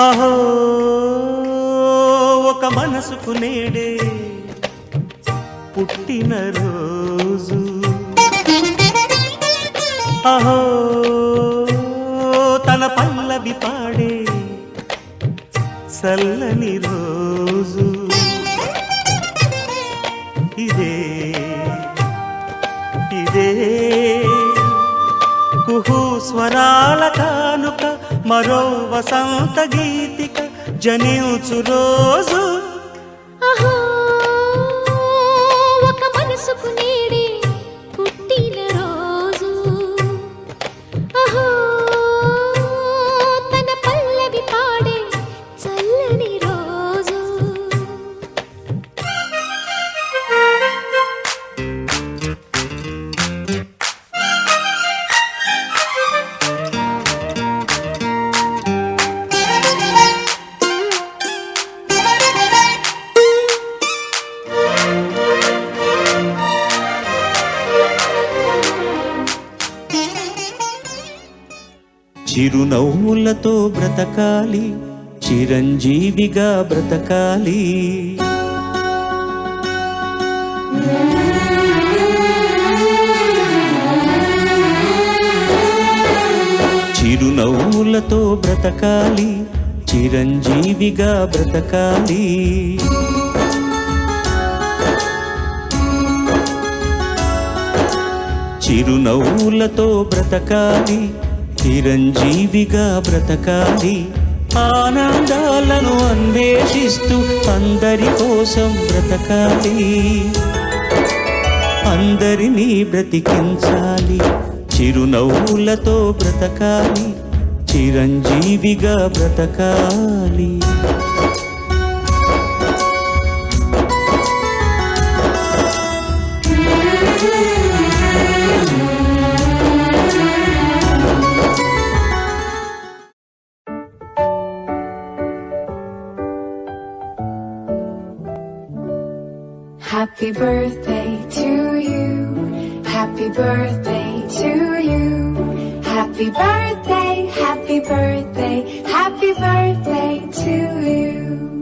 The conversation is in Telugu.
అహో ఒక మనసుకు నేడే పుట్టిన రోజు, అహో తన పల్లవి పాడే చల్లని రోజు, ఇదే ఇదే కుహు స్వరాల కానుక, మరో వసంత గీతిక జనించు రోజు. అహో ఒక మనసుకు నేడే పుట్టిన రోజు, అహో తన పల్లవి పాడే చల్లని రోజు. చిరునవ్వులతో బ్రతకాలి, చిరంజీవిగా బ్రతకాలి, చిరునవ్వులతో బ్రతకాలి, చిరంజీవిగా బ్రతకాలి. చిరునవ్వులతో బ్రతకాలి, చిరంజీవిగా బ్రతకాలి. ఆనందాలను అన్వేషిస్తూ అందరి కోసం బ్రతకాలి, అందరినీ బ్రతికించాలి. చిరునవ్వులతో బ్రతకాలి, చిరంజీవిగా బ్రతకాలి. Happy birthday to you. Happy birthday to you. Happy birthday, happy birthday, happy birthday to you.